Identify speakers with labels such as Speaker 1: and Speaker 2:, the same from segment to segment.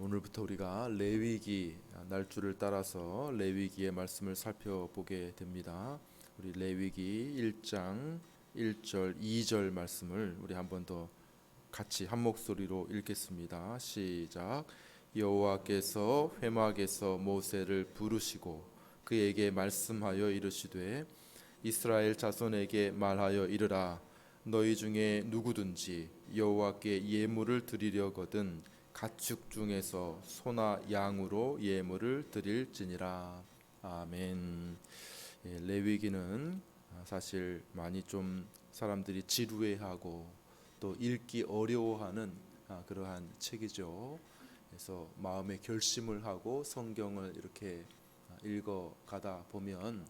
Speaker 1: 오늘부터 우리가 레위기 날짜를 따라서 레위기의 말씀을 살펴보게 됩니다. 우리 레위기 1장 1절 2절 말씀을 우리 한 번 더 같이 한 목소리로 읽겠습니다. 시작. 여호와께서 회막에서 모세를 부르시고 그에게 말씀하여 이르시되 이스라엘 자손에게 말하여 이르라. 너희 중에 누구든지 여호와께 예물을 드리려거든 가축 중에서 소나 양으로 예물을 드릴지니라. 아멘. 레위기는 사실 많이 좀 사람들이 지루해하고 또 읽기 어려워하는 그러한 책이죠. 그래서 마음에 결심을 하고 성경을 이렇게 읽어가다 보면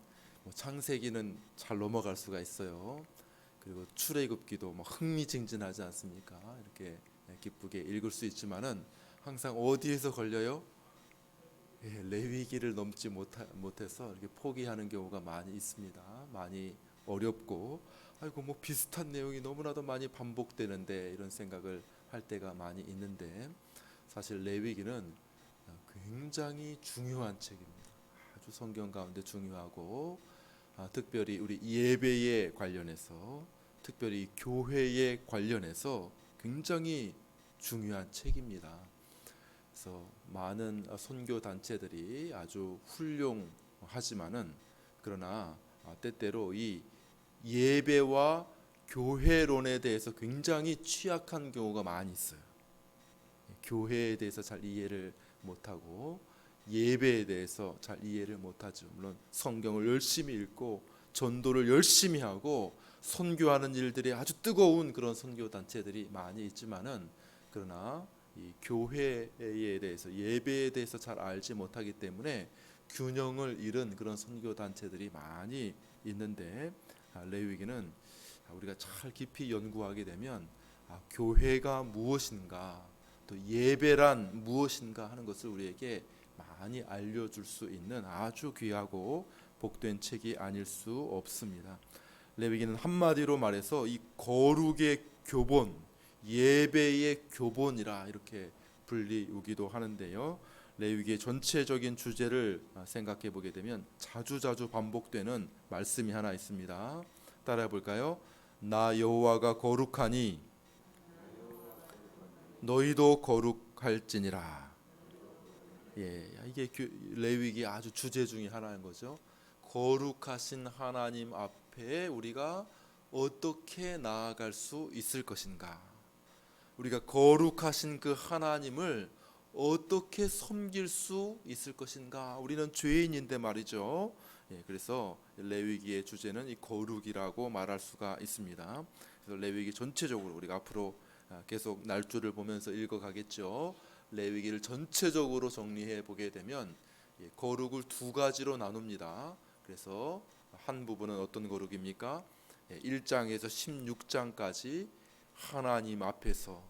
Speaker 1: 창세기는 잘 넘어갈 수가 있어요. 그리고 출애굽기도 흥미진진하지 않습니까? 이렇게 기쁘게 읽을 수 있지만은 항상 어디에서 걸려요? 레위기를 넘지 못해서 이렇게 포기하는 경우가 많이 있습니다. 많이 어렵고 아이고 비슷한 내용이 너무나도 많이 반복되는데 이런 생각을 할 때가 많이 있는데 사실 레위기는 굉장히 중요한 책입니다. 아주 성경 가운데 중요하고 특별히 우리 예배에 관련해서 특별히 교회에 관련해서 굉장히 중요한 책입니다. 그래서 많은 선교 단체들이 아주 훌륭하지만은 그러나 때때로 이 예배와 교회론에 대해서 굉장히 취약한 경우가 많이 있어요. 교회에 대해서 잘 이해를 못하고 예배에 대해서 잘 이해를 못하죠. 물론 성경을 열심히 읽고 전도를 열심히 하고 선교하는 일들이 아주 뜨거운 그런 선교 단체들이 많이 있지만은 그러나 이 교회에 대해서 예배에 대해서 잘 알지 못하기 때문에 균형을 잃은 그런 선교 단체들이 많이 있는데 레위기는 우리가 잘 깊이 연구하게 되면 교회가 무엇인가 또 예배란 무엇인가 하는 것을 우리에게 많이 알려줄 수 있는 아주 귀하고 복된 책이 아닐 수 없습니다. 레위기는 한마디로 말해서 이 거룩의 교본, 예배의 교본이라 이렇게 불리우기도 하는데요. 레위기의 전체적인 주제를 생각해 보게 되면 자주자주 반복되는 말씀이 하나 있습니다. 따라해 볼까요? 나 여호와가 거룩하니 너희도 거룩할지니라. 이게 레위기 아주 주제 중에 하나인 거죠. 거룩하신 하나님 앞에 우리가 어떻게 나아갈 수 있을 것인가? 우리가 거룩하신 그 하나님을 어떻게 섬길 수 있을 것인가? 우리는 죄인인데 말이죠. 그래서 레위기의 주제는 이 거룩이라고 말할 수가 있습니다. 그래서 레위기 전체적으로 우리가 앞으로 계속 날조를 보면서 읽어가겠죠. 레위기를 전체적으로 정리해 보게 되면 거룩을 두 가지로 나눕니다. 그래서 한 부분은 어떤 거룩입니까? 1장에서 16장까지 하나님 앞에서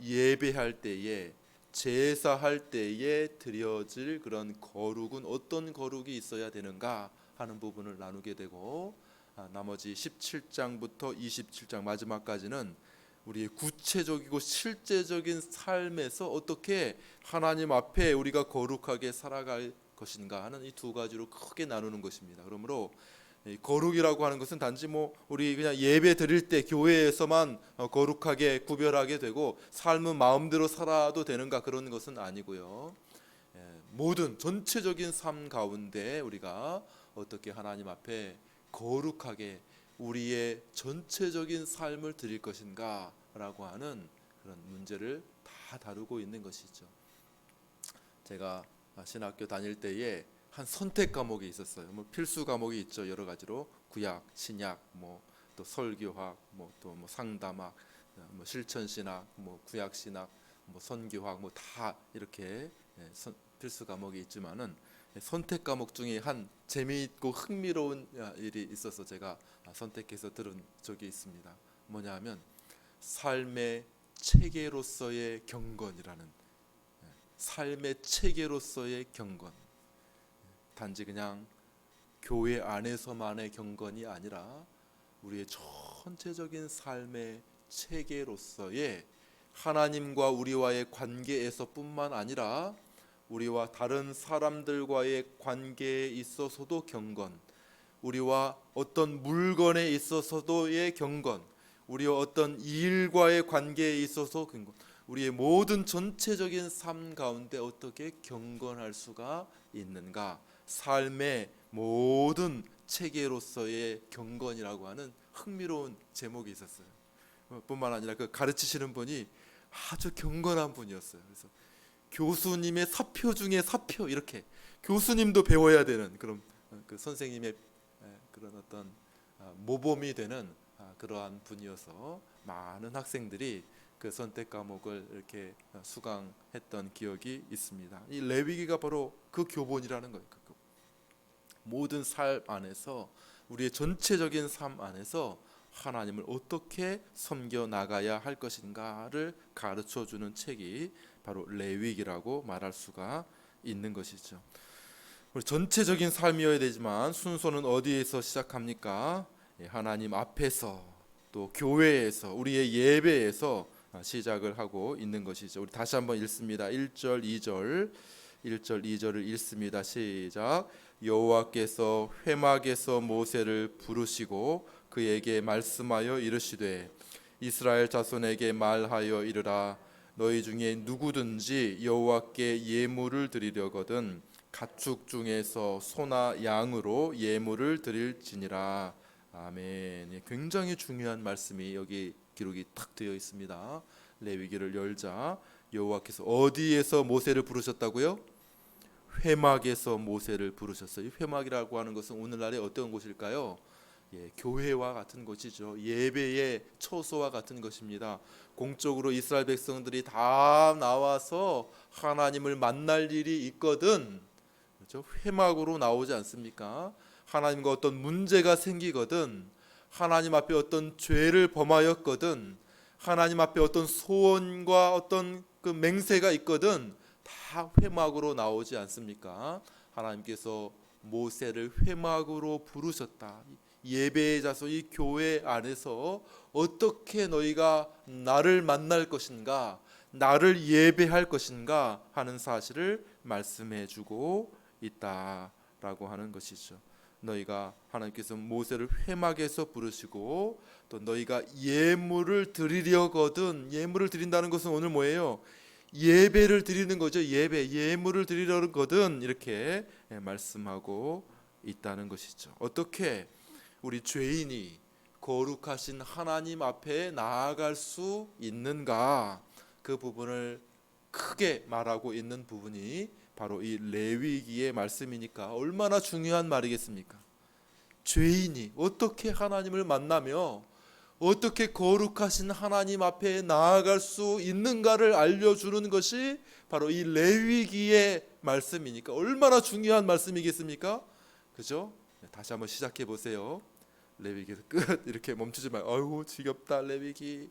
Speaker 1: 예배할 때에 제사할 때에 드려질 그런 거룩은 어떤 거룩이 있어야 되는가 하는 부분을 나누게 되고 나머지 17장부터 27장 마지막까지는 우리의 구체적이고 실제적인 삶에서 어떻게 하나님 앞에 우리가 거룩하게 살아갈 것인가 하는 이 두 가지로 크게 나누는 것입니다. 그러므로 거룩이라고 하는 것은 단지 우리 그냥 예배 드릴 때 교회에서만 거룩하게 구별하게 되고 삶은 마음대로 살아도 되는가 그런 것은 아니고요. 모든 전체적인 삶 가운데 우리가 어떻게 하나님 앞에 거룩하게 우리의 전체적인 삶을 드릴 것인가 라고 하는 그런 문제를 다 다루고 있는 것이죠. 제가 신학교 다닐 때에 한 선택 과목이 있었어요. 필수 과목이 있죠. 여러 가지로 구약, 신약, 또 설교학, 또 상담학, 실천 신학, 구약 신학, 선교학, 다 이렇게 필수 과목이 있지만은 선택 과목 중에 한 재미있고 흥미로운 일이 있어서 제가 선택해서 들은 적이 있습니다. 뭐냐하면 삶의 체계로서의 경건이라는 삶의 체계로서의 경건. 단지 그냥 교회 안에서만의 경건이 아니라 우리의 전체적인 삶의 체계로서의 하나님과 우리와의 관계에서뿐만 아니라 우리와 다른 사람들과의 관계에 있어서도 경건, 우리와 어떤 물건에 있어서도의 경건, 우리와 어떤 일과의 관계에 있어서 경건, 우리의 모든 전체적인 삶 가운데 어떻게 경건할 수가 있는가, 삶의 모든 체계로서의 경건이라고 하는 흥미로운 제목이 있었어요. 뿐만 아니라 그 가르치시는 분이 아주 경건한 분이었어요. 그래서 교수님의 사표 중에 사표, 이렇게 교수님도 배워야 되는 그런 그 선생님의 그런 어떤 모범이 되는 그러한 분이어서 많은 학생들이 그 선택 과목을 이렇게 수강했던 기억이 있습니다. 이 레위기가 바로 그 교본이라는 거예요. 모든 삶 안에서, 우리의 전체적인 삶 안에서 하나님을 어떻게 섬겨 나가야 할 것인가를 가르쳐 주는 책이 바로 레위기라고 말할 수가 있는 것이죠. 우리 전체적인 삶이어야 되지만 순서는 어디에서 시작합니까? 하나님 앞에서, 또 교회에서, 우리의 예배에서 시작을 하고 있는 것이죠. 우리 다시 한번 읽습니다. 1절 2절 1절 2절을 읽습니다. 시작. 여호와께서 회막에서 모세를 부르시고 그에게 말씀하여 이르시되 이스라엘 자손에게 말하여 이르라. 너희 중에 누구든지 여호와께 예물을 드리려거든 가축 중에서 소나 양으로 예물을 드릴지니라. 아멘. 굉장히 중요한 말씀이 여기 기록이 탁 되어 있습니다. 레위기를 열자 여호와께서 어디에서 모세를 부르셨다고요? 회막에서 모세를 부르셨어요. 회막이라고 하는 것은 오늘날의 어떤 곳일까요? 교회와 같은 것이죠. 예배의 처소와 같은 것입니다. 공적으로 이스라엘 백성들이 다 나와서 하나님을 만날 일이 있거든, 그렇죠? 회막으로 나오지 않습니까? 하나님과 어떤 문제가 생기거든, 하나님 앞에 어떤 죄를 범하였거든, 하나님 앞에 어떤 소원과 어떤 그 맹세가 있거든, 다 회막으로 나오지 않습니까? 하나님께서 모세를 회막으로 부르셨다. 예배의 자손, 이 교회 안에서 어떻게 너희가 나를 만날 것인가, 나를 예배할 것인가 하는 사실을 말씀해 주고 있다라고 하는 것이죠. 너희가, 하나님께서 모세를 회막에서 부르시고 또 너희가 예물을 드리려거든, 예물을 드린다는 것은 오늘 뭐예요? 예배를 드리는 거죠. 예물을 드리려거든, 이렇게 말씀하고 있다는 것이죠. 어떻게 우리 죄인이 거룩하신 하나님 앞에 나아갈 수 있는가, 그 부분을 크게 말하고 있는 부분이 바로 이 레위기의 말씀이니까 얼마나 중요한 말이겠습니까? 죄인이 어떻게 하나님을 만나며 어떻게 거룩하신 하나님 앞에 나아갈 수 있는가를 알려주는 것이 바로 이 레위기의 말씀이니까 얼마나 중요한 말씀이겠습니까? 그죠? 다시 한번 시작해 보세요. 레위기에서 끝, 이렇게 멈추지 말고 아이고 지겹다 레위기,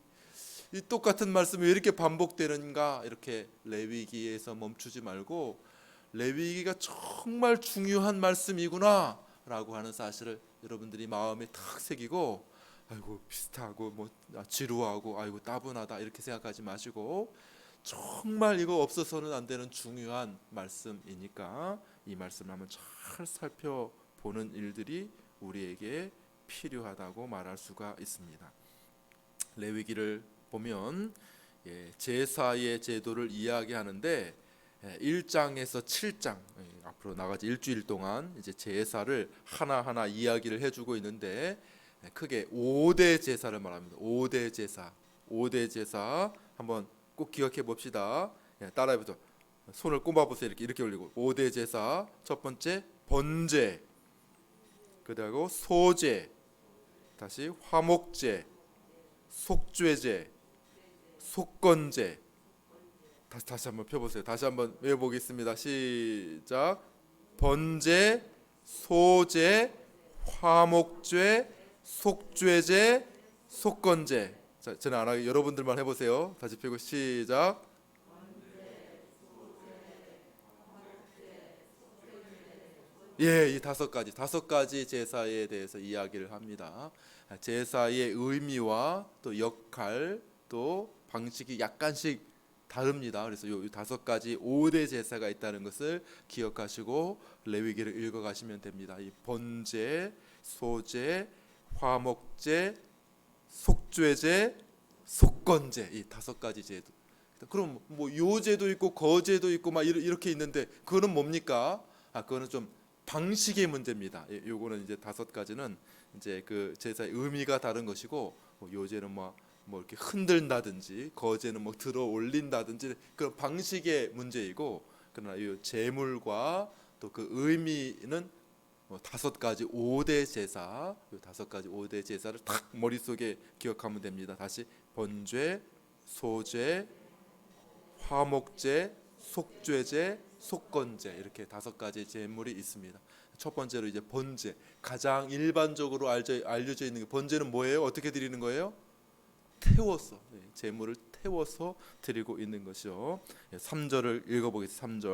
Speaker 1: 이 똑같은 말씀이 왜 이렇게 반복되는가, 이렇게 레위기에서 멈추지 말고 레위기가 정말 중요한 말씀이구나 라고 하는 사실을 여러분들이 마음에 탁 새기고, 아이고 비슷하고 뭐 지루하고 아이고 따분하다 이렇게 생각하지 마시고, 정말 이거 없어서는 안 되는 중요한 말씀이니까 이 말씀을 한번 잘 살펴보는 일들이 우리에게 필요하다고 말할 수가 있습니다. 레위기를 보면 제사의 제도를 이야기하는데 1장에서 7장, 앞으로 나가지 일주일 동안 이제 제사를 하나하나 이야기를 해주고 있는데 크게 5대 제사를 말합니다. 5대 제사, 5대 제사 한번 꼭 기억해 봅시다. 따라해보죠. 손을 꼽아보세요. 이렇게 올리고 5대 제사, 첫 번째 번제, 그리고 소제, 다시 화목제, 속죄제, 속건제. 다시 한번 펴보세요. 다시 한번 외워보겠습니다. 시작. 번제, 소제, 화목제, 속죄제, 속건제. 자, 저는 안 하고 여러분들만 해보세요. 다시 펴고 시작. 이 다섯 가지 제사에 대해서 이야기를 합니다. 제사의 의미와 또 역할, 또 방식이 약간씩 다릅니다. 그래서 요 5가지 5대 제사가 있다는 것을 기억하시고 레위기를 읽어가시면 됩니다. 이 번제, 소제, 화목제, 속죄제, 속건제, 이 5가지 제도. 그럼 뭐 요제도 있고 거제도 있고 막 이렇게 있는데 그거는 뭡니까? 그거는 좀 방식의 문제입니다. 요거는 이제 5가지는 이제 그 제사의 의미가 다른 것이고, 뭐 요제는 뭐 이렇게 흔든다든지, 거제는 뭐 들어 올린다든지 그런 방식의 문제이고, 그러나 이 제물과 또 그 의미는 5가지 5대 제사, 이 5가지 5대 제사를 딱 머릿속에 기억하면 됩니다. 다시 번죄, 소죄, 화목제, 속죄제, 속건제, 이렇게 5가지 제물이 있습니다. 첫 번째로 이제 번제, 가장 일반적으로 알려져 있는 게, 번제는 뭐예요? 어떻게 드리는 거예요? 태워서, 제물을 태워서 드리고 있는 것이요. 3절을 읽어보겠습니다.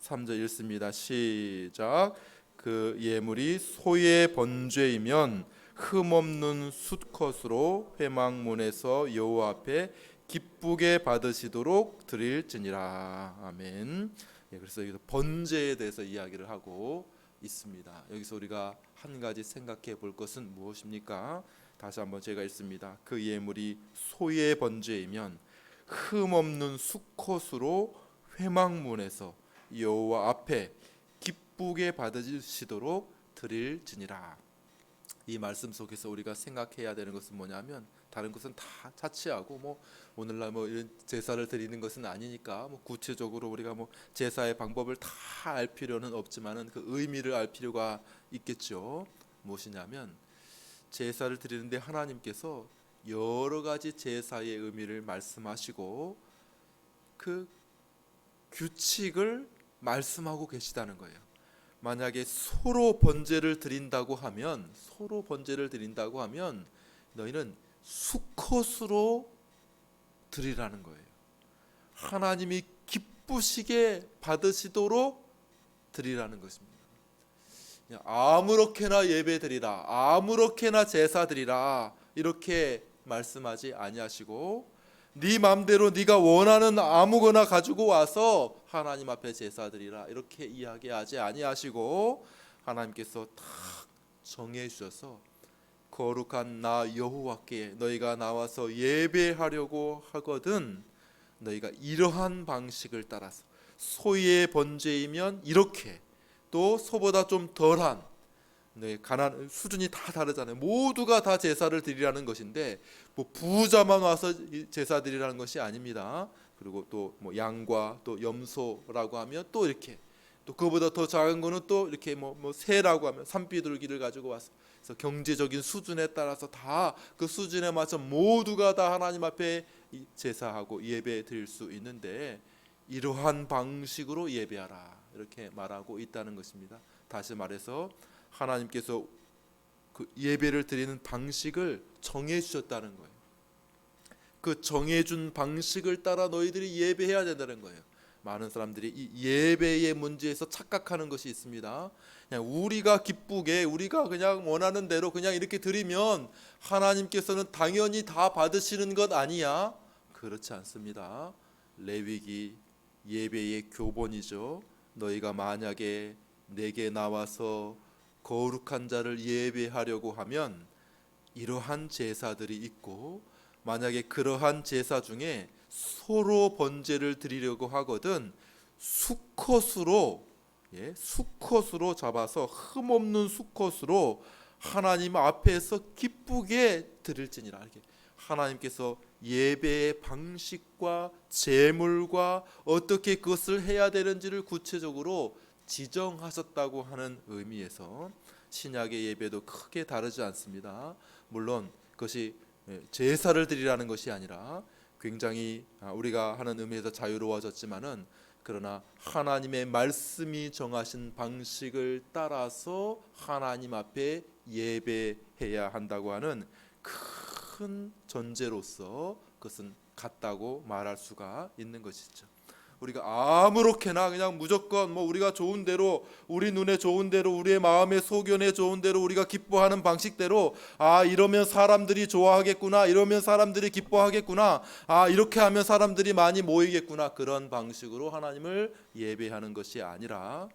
Speaker 1: 3절 읽습니다. 시작. 그 예물이 소의 번제이면 흠없는 숫컷으로 회막문에서 여호와 앞에 기쁘게 받으시도록 드릴지니라. 아멘. 그래서 여기서 번제에 대해서 이야기를 하고 있습니다. 여기서 우리가 한 가지 생각해 볼 것은 무엇입니까? 다시 한번 제가 읽습니다. 그 예물이 소의 번제이면 흠없는 수컷으로 회막문에서 여호와 앞에 기쁘게 받으시도록 드릴지니라. 이 말씀 속에서 우리가 생각해야 되는 것은 뭐냐면, 다른 것은 다 차치하고 뭐 오늘날 뭐 이런 제사를 드리는 것은 아니니까 뭐 구체적으로 우리가 뭐 제사의 방법을 다 알 필요는 없지만은 그 의미를 알 필요가 있겠죠. 무엇이냐면, 제사를 드리는데 하나님께서 여러 가지 제사의 의미를 말씀하시고 그 규칙을 말씀하고 계시다는 거예요. 만약에 서로 번제를 드린다고 하면 너희는 수컷으로 드리라는 거예요. 하나님이 기쁘시게 받으시도록 드리라는 것입니다. 그냥 아무렇게나 예배 드리라, 아무렇게나 제사 드리라, 이렇게 말씀하지 아니하시고, 네 마음대로 네가 원하는 아무거나 가지고 와서 하나님 앞에 제사 드리라, 이렇게 이야기하지 아니하시고, 하나님께서 딱 정해 주셔서 거룩한 나 여호와께 너희가 나와서 예배하려고 하거든 너희가 이러한 방식을 따라서, 소의 번제이면 이렇게, 또 소보다 좀 덜한, 가난 수준이 다 다르잖아요. 모두가 다 제사를 드리라는 것인데 뭐 부자만 와서 제사 드리라는 것이 아닙니다. 그리고 또 뭐 양과 또 염소라고 하면 또 이렇게, 또 그보다 더 작은 거는 또 이렇게 뭐 새라고 하면 산비둘기를 가지고 와서, 그래서 경제적인 수준에 따라서 다 그 수준에 맞춰 모두가 다 하나님 앞에 제사하고 예배 드릴 수 있는데, 이러한 방식으로 예배하라, 이렇게 말하고 있다는 것입니다. 다시 말해서 하나님께서 그 예배를 드리는 방식을 정해 주셨다는 거예요. 그 정해준 방식을 따라 너희들이 예배해야 된다는 거예요. 많은 사람들이 이 예배의 문제에서 착각하는 것이 있습니다. 그냥 우리가 기쁘게, 우리가 그냥 원하는 대로 그냥 이렇게 드리면 하나님께서는 당연히 다 받으시는 것 아니야? 그렇지 않습니다. 레위기 예배의 교본이죠. 너희가 만약에 내게 나와서 거룩한 자를 예배하려고 하면 이러한 제사들이 있고, 만약에 그러한 제사 중에 소로 번제를 드리려고 하거든 수컷으로 잡아서 흠없는 수컷으로 하나님 앞에서 기쁘게 드릴지니라. 이렇게 하나님께서 예배의 방식과 제물과 어떻게 그것을 해야 되는지를 구체적으로 지정하셨다고 하는 의미에서 신약의 예배도 크게 다르지 않습니다. 물론 그것이 제사를 드리라는 것이 아니라 굉장히 우리가 하는 의미에서 자유로워졌지만은, 그러나 하나님의 말씀이 정하신 방식을 따라서 하나님 앞에 예배해야 한다고 하는 큰 전제로서 그것은 같다고 말할 수가 있는 것이죠. 우리가 아무렇게나 그냥 무조건 뭐 우리가 좋은 대로, 우리 눈에 좋은 대로, 우리의 마음의 소견에 좋은 대로, 우리가 기뻐하는 방식대로, 이러면 사람들이 좋아하겠구나, 이러면 사람들이 기뻐하겠구나, 이렇게 하면 사람들이 많이 모이겠구나, 그런 방식으로 하나님을 예배하는 것이 아니라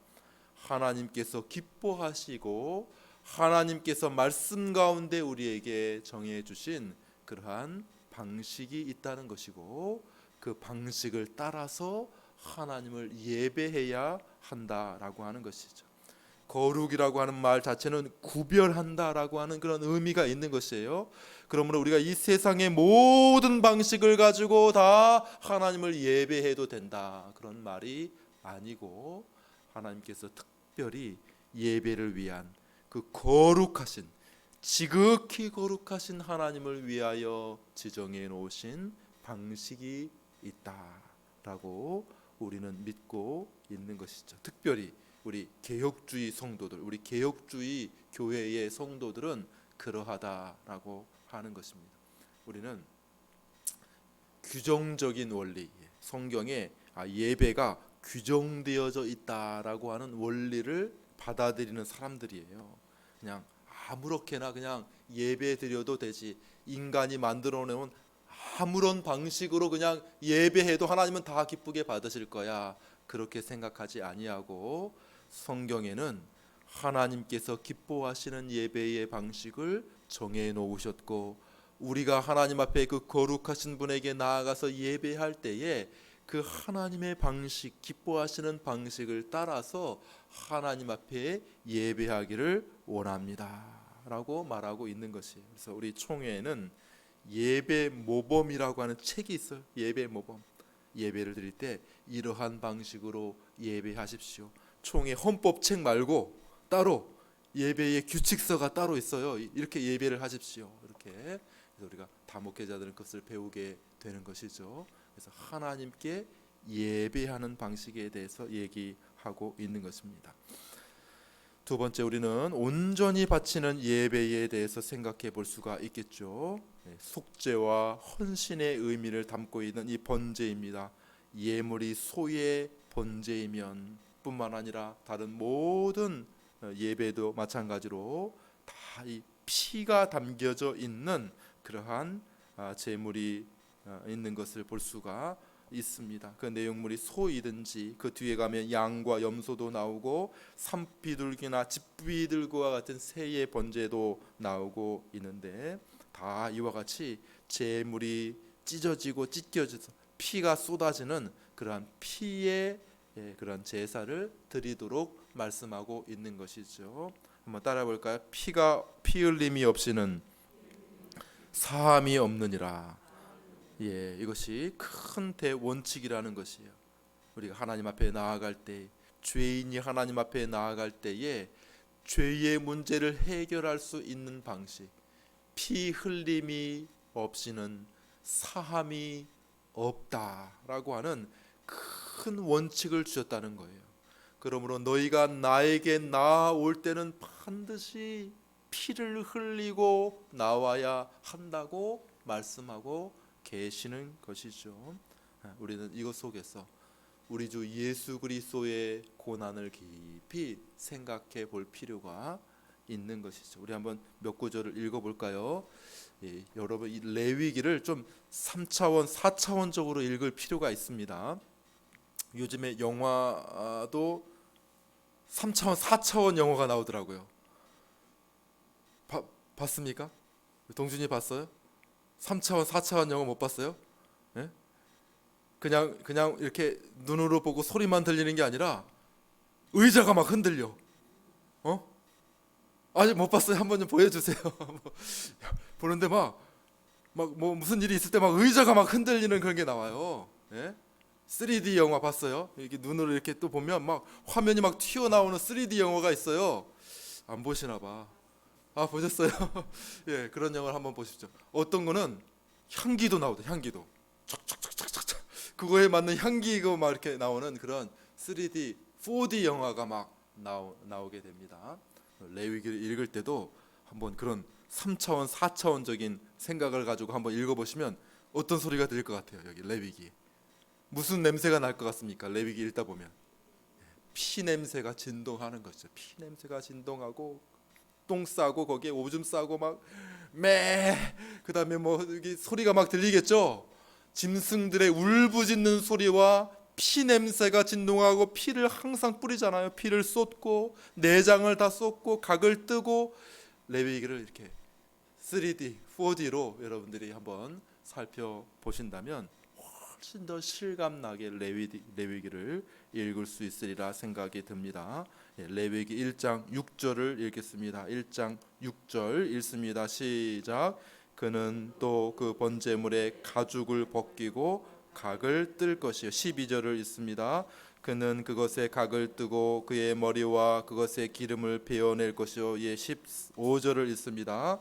Speaker 1: 하나님께서 기뻐하시고 하나님께서 말씀 가운데 우리에게 정해 주신 그러한 방식이 있다는 것이고, 그 방식을 따라서 하나님을 예배해야 한다라고 하는 것이죠. 거룩이라고 하는 말 자체는 구별한다라고 하는 그런 의미가 있는 것이에요. 그러므로 우리가 이 세상의 모든 방식을 가지고 다 하나님을 예배해도 된다, 그런 말이 아니고, 하나님께서 특별히 예배를 위한 그 거룩하신, 지극히 거룩하신 하나님을 위하여 지정해 놓으신 방식이 있다라고 우리는 믿고 있는 것이죠. 특별히 우리 개혁주의 성도들, 우리 개혁주의 교회의 성도들은 그러하다라고 하는 것입니다. 우리는 규정적인 원리, 성경에 예배가 규정되어져 있다라고 하는 원리를 받아들이는 사람들이에요. 그냥 아무렇게나 그냥 예배 드려도 되지, 인간이 만들어 놓은 아무런 방식으로 그냥 예배해도 하나님은 다 기쁘게 받으실 거야, 그렇게 생각하지 아니하고, 성경에는 하나님께서 기뻐하시는 예배의 방식을 정해 놓으셨고, 우리가 하나님 앞에 그 거룩하신 분에게 나아가서 예배할 때에 그 하나님의 방식, 기뻐하시는 방식을 따라서 하나님 앞에 예배하기를 원합니다 라고 말하고 있는 것이에요. 그래서 우리 총회에는 예배 모범이라고 하는 책이 있어요. 예배 모범. 예배를 드릴 때 이러한 방식으로 예배하십시오. 총회 헌법책 말고 따로 예배의 규칙서가 따로 있어요. 이렇게 예배를 하십시오. 이렇게. 그래서 우리가 다목회자들은 그것을 배우게 되는 것이죠. 그래서 하나님께 예배하는 방식에 대해서 얘기하고 있는 것입니다. 두 번째, 우리는 온전히 바치는 예배에 대해서 생각해 볼 수가 있겠죠. 속죄와 헌신의 의미를 담고 있는 이 번제입니다. 예물이 소의 번제이면 뿐만 아니라 다른 모든 예배도 마찬가지로 다 이 피가 담겨져 있는 그러한 제물이 있는 것을 볼 수가 있습니다. 그 내용물이 소이든지, 그 뒤에 가면 양과 염소도 나오고 산비둘기나 집비둘기와 같은 새의 번제도 나오고 있는데, 다 이와 같이 제물이 찢어지고 찢겨져서 피가 쏟아지는 그러한 피의 그런 제사를 드리도록 말씀하고 있는 것이죠. 한번 따라 볼까요? 피 흘림이 없이는 사함이 없느니라. 이것이 큰 대원칙이라는 것이에요. 우리가 하나님 앞에 나아갈 때, 죄인이 하나님 앞에 나아갈 때에 죄의 문제를 해결할 수 있는 방식, 피 흘림이 없이는 사함이 없다라고 하는 큰 원칙을 주셨다는 거예요. 그러므로 너희가 나에게 나아올 때는 반드시 피를 흘리고 나와야 한다고 말씀하고 계시는 것이죠. 우리는 이것 속에서 우리 주 예수 그리스도의 고난을 깊이 생각해 볼 필요가 있는 것이죠. 우리 한번 몇 구절을 읽어볼까요? 여러분, 이 레위기를 좀 3차원, 4차원적으로 읽을 필요가 있습니다. 요즘에 영화도 3차원, 4차원 영화가 나오더라고요. 봤습니까? 동준이 봤어요? 3차원, 4차원 영화 못 봤어요? 예? 그냥 이렇게 눈으로 보고 소리만 들리는 게 아니라 의자가 막 흔들려. 아직 못 봤어요? 한번 좀 보여주세요. 보는데 막 뭐 무슨 일이 있을 때 막 의자가 막 흔들리는 그런 게 나와요. 예? 3D 영화 봤어요? 이렇게 눈으로 이렇게 또 보면 막 화면이 막 튀어나오는 3D 영화가 있어요. 안 보시나 봐. 보셨어요? 예, 그런 영화를 한번 보십시오. 어떤 거는 향기도 나오다. 향기도 촥촥촥촥촥 그거에 맞는 향기가 막 이렇게 나오는 그런 3D, 4D 영화가 막 나오게 됩니다. 레위기를 읽을 때도 한번 그런 3차원, 4차원적인 생각을 가지고 한번 읽어보시면 어떤 소리가 들릴 것 같아요. 여기 레위기 무슨 냄새가 날 것 같습니까? 레위기 읽다 보면 피 냄새가 진동하는 거죠. 피 냄새가 진동하고 똥 싸고 거기에 오줌 싸고 막매 그다음에 뭐 여기 소리가 막 들리겠죠. 짐승들의 울부짖는 소리와 피 냄새가 진동하고 피를 항상 뿌리잖아요. 피를 쏟고 내장을 다 쏟고 각을 뜨고 레위기를 이렇게 3D, 4D로 여러분들이 한번 살펴보신다면 훨씬 더 실감나게 레위기를 읽을 수 있으리라 생각이 듭니다. 레위기 1장 6절을 읽겠습니다. 1장 6절 읽습니다. 시작. 그는 또 그 번제물의 가죽을 벗기고 각을 뜰 것이요. 12절을 읽습니다. 그는 그것의 각을 뜨고 그의 머리와 그것의 기름을 베어낼 것이요. 15절을 읽습니다.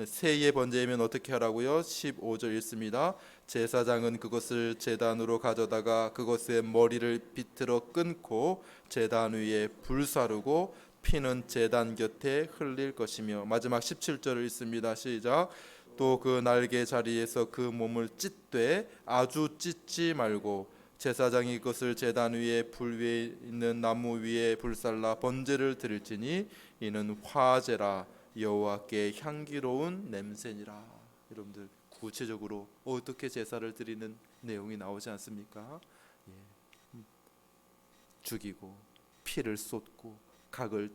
Speaker 1: 새의 번제면 어떻게 하라고요? 15절 읽습니다. 제사장은 그것을 제단으로 가져다가 그것의 머리를 비틀어 끊고 제단 위에 불사르고 피는 제단 곁에 흘릴 것이며 마지막 17절을 읽습니다. 시작. 또 그 날개 자리에서 그 몸을 찢되 아주 찢지 말고 제사장이 그것을 제단 위에 불 위에 있는 나무 위에 불살라 번제를 드릴지니 이는 화제라 여호와께 향기로운 냄새니라. 여러분들 구체적으로 어떻게 제사를 드리는 내용이 나오지 않습니까? 죽이고 피를 쏟고 각을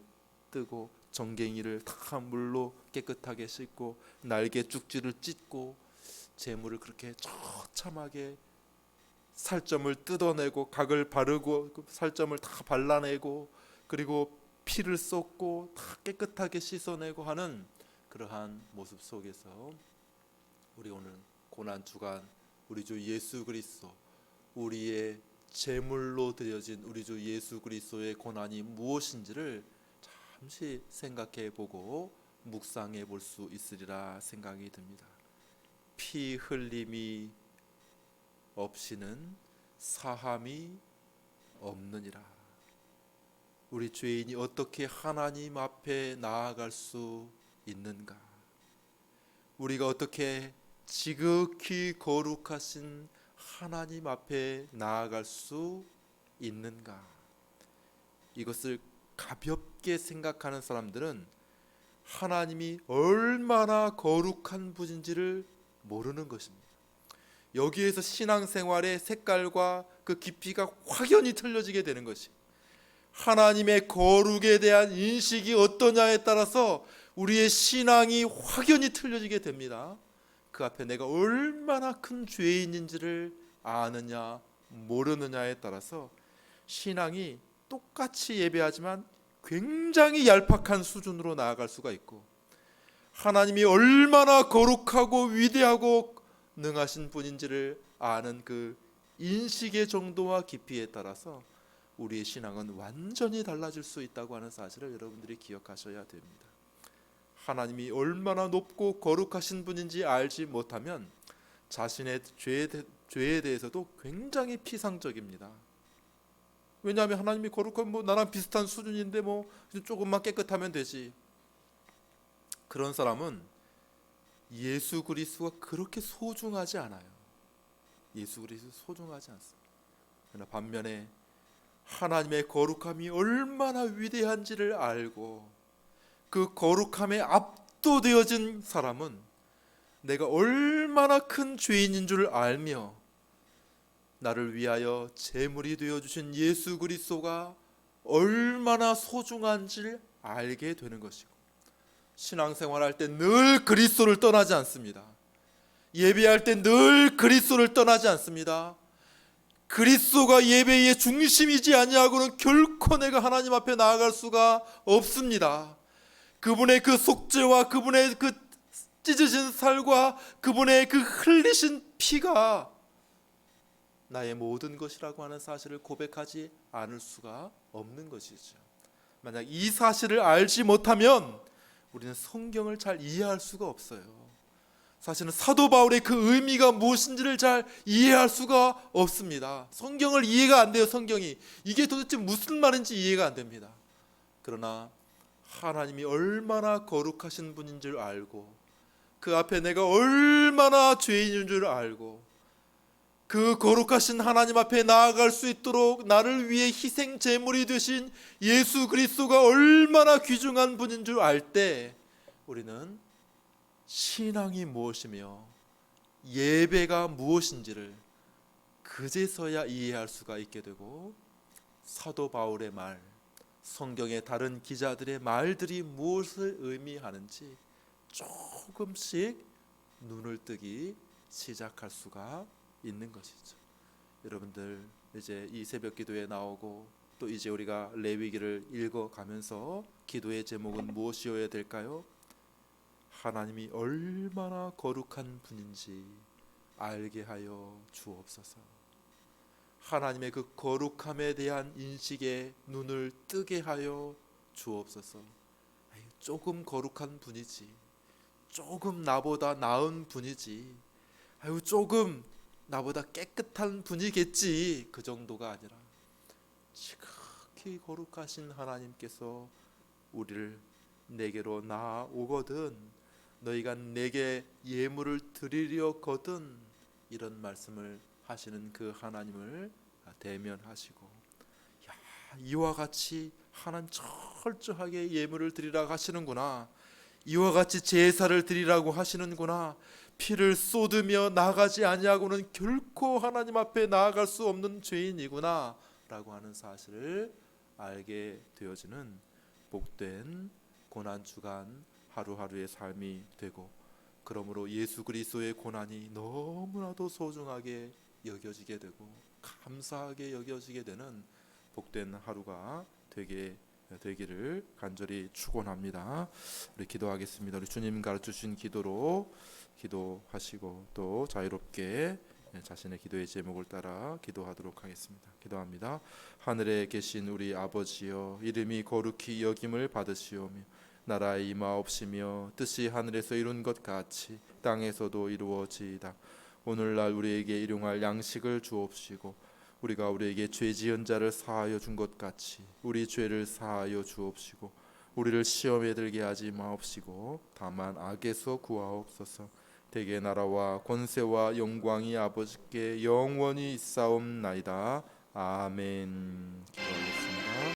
Speaker 1: 뜨고 정갱이를 다 물로 깨끗하게 씻고 날개 쭉지를 찢고 제물을 그렇게 처참하게 살점을 뜯어내고 각을 바르고 살점을 다 발라내고 그리고 피를 쏟고 다 깨끗하게 씻어내고 하는 그러한 모습 속에서 우리 오늘 고난 주간 우리 주 예수 그리스도 우리의 제물로 드려진 우리 주 예수 그리스도의 고난이 무엇인지를 잠시 생각해 보고 묵상해 볼 수 있으리라 생각이 듭니다. 피 흘림이 없이는 사함이 없느니라. 우리 죄인이 어떻게 하나님 앞에 나아갈 수 있는가? 우리가 어떻게 지극히 거룩하신 하나님 앞에 나아갈 수 있는가? 이것을 가볍게 생각하는 사람들은 하나님이 얼마나 거룩한 분인지를 모르는 것입니다. 여기에서 신앙생활의 색깔과 그 깊이가 확연히 틀려지게 되는 것이 하나님의 거룩에 대한 인식이 어떠냐에 따라서 우리의 신앙이 확연히 틀려지게 됩니다. 그 앞에 내가 얼마나 큰 죄인인지를 아느냐 모르느냐에 따라서 신앙이 똑같이 예배하지만 굉장히 얄팍한 수준으로 나아갈 수가 있고 하나님이 얼마나 거룩하고 위대하고 능하신 분인지를 아는 그 인식의 정도와 깊이에 따라서 우리의 신앙은 완전히 달라질 수 있다고 하는 사실을 여러분들이 기억하셔야 됩니다. 하나님이 얼마나 높고 거룩하신 분인지 알지 못하면 자신의 죄에 대해서도 굉장히 피상적입니다. 왜냐하면 하나님이 거룩한 나랑 비슷한 수준인데 조금만 깨끗하면 되지. 그런 사람은 예수 그리스도가 그렇게 소중하지 않아요. 예수 그리스도 소중하지 않습니다. 그러나 반면에 하나님의 거룩함이 얼마나 위대한지를 알고 그 거룩함에 압도되어진 사람은 내가 얼마나 큰 죄인인 줄 알며 나를 위하여 제물이 되어주신 예수 그리스도가 얼마나 소중한지를 알게 되는 것이고 신앙생활할 때 늘 그리스도를 떠나지 않습니다. 예배할 때 늘 그리스도를 떠나지 않습니다. 그리스도가 예배의 중심이지 아니하고는 결코 내가 하나님 앞에 나아갈 수가 없습니다. 그분의 그 속죄와 그분의 그 찢으신 살과 그분의 그 흘리신 피가 나의 모든 것이라고 하는 사실을 고백하지 않을 수가 없는 것이죠. 만약 이 사실을 알지 못하면 우리는 성경을 잘 이해할 수가 없어요. 사실은 사도 바울의 그 의미가 무엇인지를 잘 이해할 수가 없습니다. 성경을 이해가 안 돼요. 성경이 이게 도대체 무슨 말인지 이해가 안 됩니다. 그러나 하나님이 얼마나 거룩하신 분인 줄 알고 그 앞에 내가 얼마나 죄인인 줄 알고 그 거룩하신 하나님 앞에 나아갈 수 있도록 나를 위해 희생 제물이 되신 예수 그리스도가 얼마나 귀중한 분인 줄 알 때 우리는 신앙이 무엇이며 예배가 무엇인지를 그제서야 이해할 수가 있게 되고, 사도 바울의 말, 성경의 다른 기자들의 말들이 무엇을 의미하는지 조금씩 눈을 뜨기 시작할 수가 있는 것이죠. 여러분들 이제 이 새벽 기도에 나오고 또 이제 우리가 레위기를 읽어가면서 기도의 제목은 무엇이어야 될까요? 하나님이 얼마나 거룩한 분인지 알게 하여 주옵소서. 하나님의 그 거룩함에 대한 인식에 눈을 뜨게 하여 주옵소서. 조금 거룩한 분이지, 조금 나보다 나은 분이지, 조금 나보다 깨끗한 분이겠지, 그 정도가 아니라 지극히 거룩하신 하나님께서 우리를 내게로 나아오거든 너희가 내게 예물을 드리려거든, 이런 말씀을 하시는 그 하나님을 대면하시고, 이와 같이 하나님 철저하게 예물을 드리라고 하시는구나, 이와 같이 제사를 드리라고 하시는구나, 피를 쏟으며 나가지 아니하고는 결코 하나님 앞에 나아갈 수 없는 죄인이구나 라고 하는 사실을 알게 되어지는 복된 고난주간 하루하루의 삶이 되고, 그러므로 예수 그리스도의 고난이 너무나도 소중하게 여겨지게 되고 감사하게 여겨지게 되는 복된 하루가 되기를 간절히 축원합니다. 우리 기도하겠습니다. 우리 주님 가르쳐주신 기도로 기도하시고 또 자유롭게 자신의 기도의 제목을 따라 기도하도록 하겠습니다. 기도합니다. 하늘에 계신 우리 아버지여, 이름이 거룩히 여김을 받으시오며 나라의 임하옵시며 뜻이 하늘에서 이룬 것 같이 땅에서도 이루어지이다. 오늘날 우리에게 일용할 양식을 주옵시고 우리가 우리에게 죄 지은 자를 사하여 준 것 같이 우리 죄를 사하여 주옵시고 우리를 시험에 들게 하지 마옵시고 다만 악에서 구하옵소서. 대개 나라와 권세와 영광이 아버지께 영원히 있사옵나이다. 아멘.